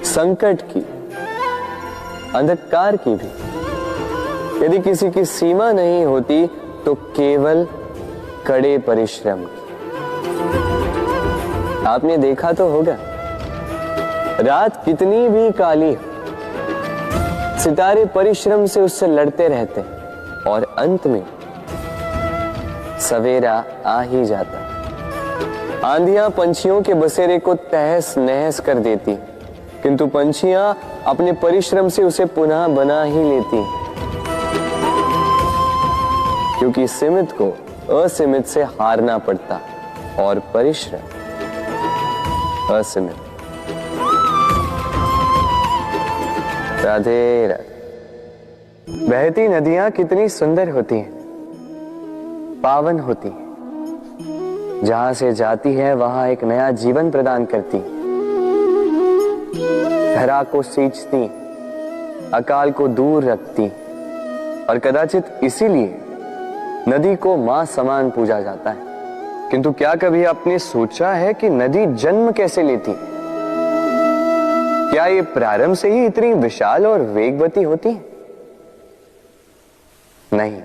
संकट की, अंधकार की भी यदि किसी की सीमा नहीं होती तो केवल कड़े परिश्रम की। आपने देखा तो होगा, रात कितनी भी काली हो, सितारे परिश्रम से उससे लड़ते रहते हैं और अंत में सवेरा आ ही जाता। आंधियां पंछियों के बसेरे को तहस नहस कर देती, किंतु पंछियां अपने परिश्रम से उसे पुनः बना ही लेती, क्योंकि सीमित को असीमित से हारना पड़ता और परिश्रम असीमित। राधे राधे। बहती नदियां कितनी सुंदर होती हैं, पावन होती हैं। जहां से जाती है वहां एक नया जीवन प्रदान करती, धरा को सींचती, अकाल को दूर रखती, और कदाचित इसीलिए नदी को मां समान पूजा जाता है। किंतु क्या कभी आपने सोचा है कि नदी जन्म कैसे लेती? क्या ये प्रारंभ से ही इतनी विशाल और वेगवती होती है? नहीं,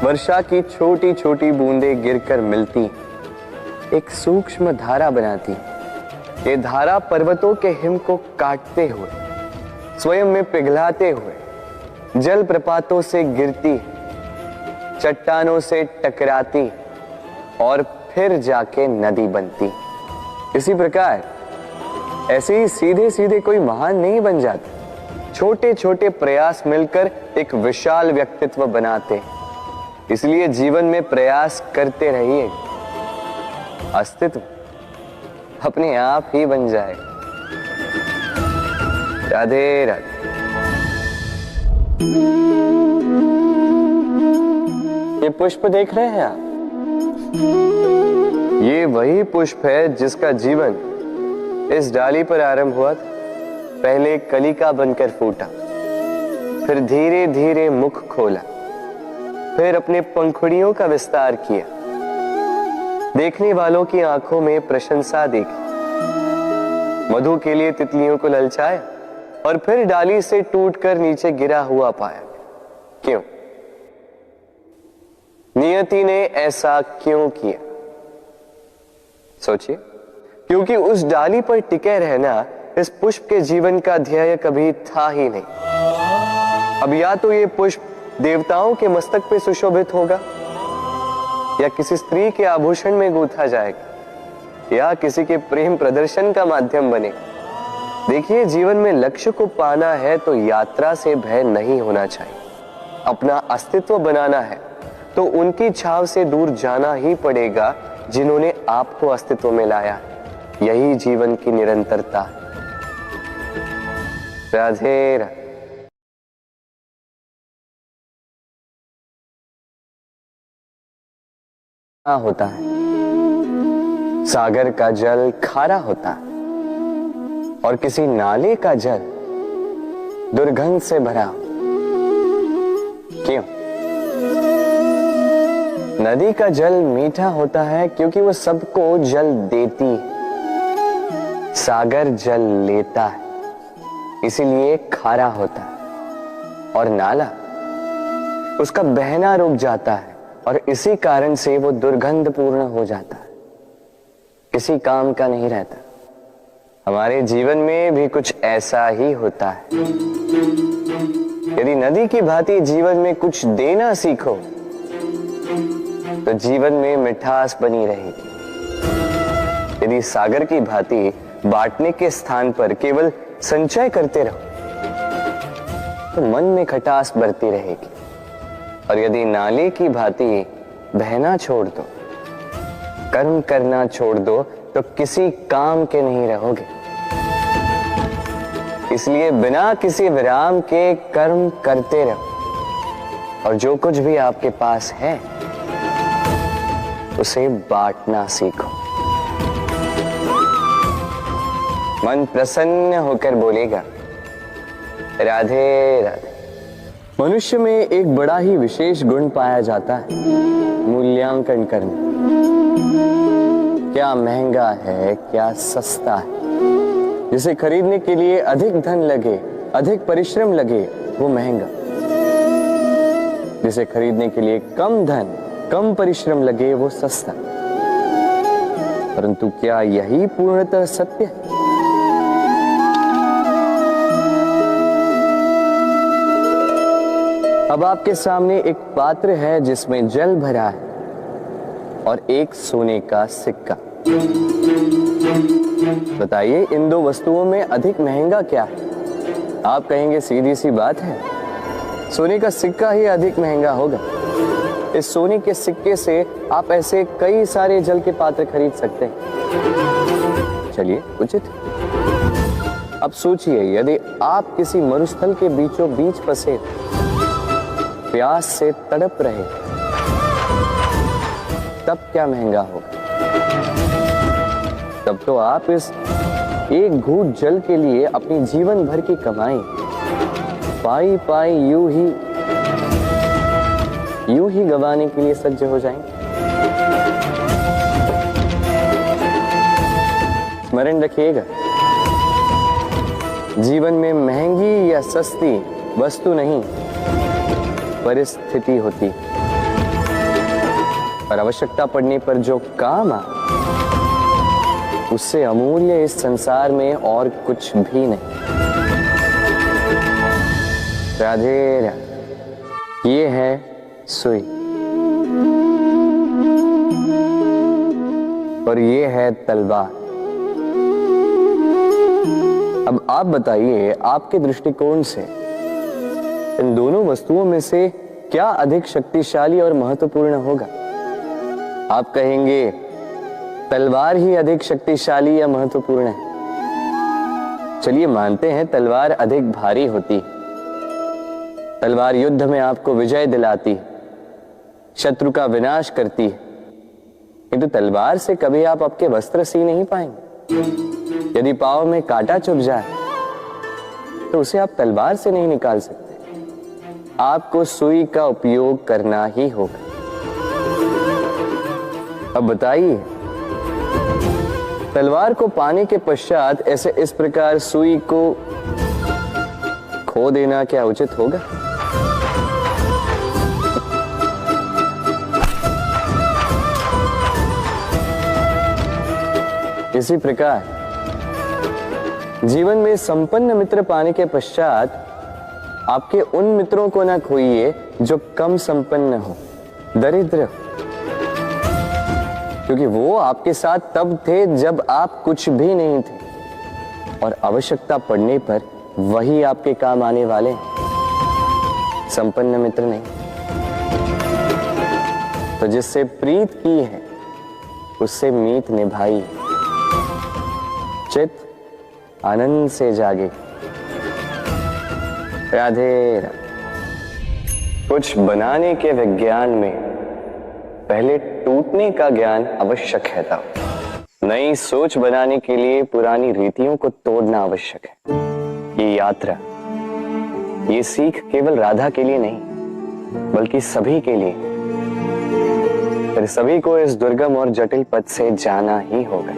वर्षा की छोटी छोटी बूंदें गिरकर मिलती एक सूक्ष्म धारा बनाती। ये धारा पर्वतों के हिम को काटते हुए, स्वयं में पिघलाते हुए जल प्रपातों से गिरती, चट्टानों से टकराती और फिर जाके नदी बनती। इसी प्रकार ऐसे ही सीधे सीधे कोई महान नहीं बन जाता, छोटे छोटे प्रयास मिलकर एक विशाल व्यक्तित्व बनाते। इसलिए जीवन में प्रयास करते रहिए, अस्तित्व अपने आप ही बन जाए। राधे राधे। ये पुष्प देख रहे हैं आप? ये वही पुष्प है जिसका जीवन इस डाली पर आरंभ हुआ था। पहले कलिका बनकर फूटा, फिर धीरे धीरे मुख खोला, फिर अपने पंखुड़ियों का विस्तार किया, देखने वालों की आंखों में प्रशंसा देखी, मधु के लिए तितलियों को ललचाया और फिर डाली से टूटकर नीचे गिरा हुआ पाया। क्यों? नियति ने ऐसा क्यों किया? सोचिए। क्योंकि उस डाली पर टिके रहना इस पुष्प के जीवन का ध्येय कभी था ही नहीं। अब या तो ये पुष्प देवताओं के मस्तक पे सुशोभित होगा, या किसी स्त्री के आभूषण में गूंथा जाएगा, या किसी के प्रेम प्रदर्शन का माध्यम बनेगा। देखिए, जीवन में लक्ष्य को पाना है तो यात्रा से भय नहीं होना चाहिए। अपना अस्तित्व बनाना है तो उनकी छाव से दूर जाना ही पड़ेगा जिन्होंने आपको अस्तित्व में लाया। यही जीवन की निरंतरता है। राधे राधे। होता है, सागर का जल खारा होता है और किसी नाले का जल दुर्गंध से भरा। क्यों? नदी का जल मीठा होता है क्योंकि वो सबको जल देती है। सागर जल लेता है, इसीलिए खारा होता है। और नाला, उसका बहना रुक जाता है और इसी कारण से वो दुर्गंध पूर्ण हो जाता है, किसी काम का नहीं रहता। हमारे जीवन में भी कुछ ऐसा ही होता है। यदि नदी की भांति जीवन में कुछ देना सीखो तो जीवन में मिठास बनी रहेगी। यदि सागर की भांति बांटने के स्थान पर केवल संचय करते रहो तो मन में खटास बढ़ती रहेगी। और यदि नाले की भांति बहना छोड़ दो, कर्म करना छोड़ दो तो किसी काम के नहीं रहोगे। इसलिए बिना किसी विराम के कर्म करते रहो और जो कुछ भी आपके पास है उसे बांटना सीखो। मन प्रसन्न होकर बोलेगा, राधे राधे। मनुष्य में एक बड़ा ही विशेष गुण पाया जाता है, मूल्य मूल्यांकन करना। क्या महंगा है, क्या सस्ता है। जिसे खरीदने के लिए अधिक धन लगे, अधिक परिश्रम लगे, वो महंगा। जिसे खरीदने के लिए कम धन, कम परिश्रम लगे, वो सस्ता। परंतु क्या यही पूर्णतः सत्य है? अब आपके सामने एक पात्र है जिसमें जल भरा है और एक सोने का सिक्का। बताइए, इन दो वस्तुओं में अधिक महंगा क्या है? आप कहेंगे सीधी सी बात है, सोने का सिक्का ही अधिक महंगा होगा। इस सोने के सिक्के से आप ऐसे कई सारे जल के पात्र खरीद सकते हैं। चलिए, उचित। अब सोचिए, यदि आप किसी मरुस्थल के बीचों बीच फंसे, प्यास से तड़प रहे, तब क्या महंगा होगा? तब तो आप इस एक घूंट जल के लिए अपनी जीवन भर की कमाई पाई पाई यूं ही गंवाने के लिए सज्ज हो जाएंगे। स्मरण रखिएगा, जीवन में महंगी या सस्ती वस्तु नहीं, परिस्थिति होती। और आवश्यकता पड़ने पर जो काम आ, उससे अमूल्य इस संसार में और कुछ भी नहीं। राधे राधे। ये है सुई और ये है तलवार। अब आप बताइए, आपके दृष्टिकोण से इन दोनों वस्तुओं में से क्या अधिक शक्तिशाली और महत्वपूर्ण होगा? आप कहेंगे तलवार ही अधिक शक्तिशाली या महत्वपूर्ण है। चलिए मानते हैं तलवार अधिक भारी होती। तलवार युद्ध में आपको विजय दिलाती, शत्रु का विनाश करती है, किंतु तलवार से कभी आप आपके वस्त्र सी नहीं पाएंगे। यदि पांव में कांटा चुभ जाए तो उसे आप तलवार से नहीं निकाल सकते। आपको सुई का उपयोग करना ही होगा। अब बताइए, तलवार को पाने के पश्चात ऐसे इस प्रकार सुई को खो देना क्या उचित होगा? इसी प्रकार जीवन में संपन्न मित्र पाने के पश्चात आपके उन मित्रों को ना खोइए जो कम संपन्न हो, दरिद्र हो, क्योंकि वो आपके साथ तब थे जब आप कुछ भी नहीं थे, और आवश्यकता पड़ने पर वही आपके काम आने वाले हैं, संपन्न मित्र नहीं। तो जिससे प्रीत की है उससे मीत निभाई, चित आनंद से जागे। राधे राधे। कुछ बनाने के विज्ञान में पहले टूटने का ज्ञान आवश्यक है था। नई सोच बनाने के लिए पुरानी रीतियों को तोड़ना आवश्यक है। ये यात्रा, ये सीख केवल राधा के लिए नहीं बल्कि सभी के लिए। फिर सभी को इस दुर्गम और जटिल पथ से जाना ही होगा।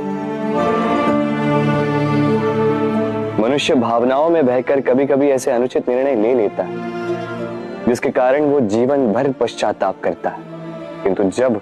मनुष्य भावनाओं में बहकर कभी कभी ऐसे अनुचित निर्णय ले लेता है जिसके कारण वो जीवन भर पश्चाताप करता है, किंतु जब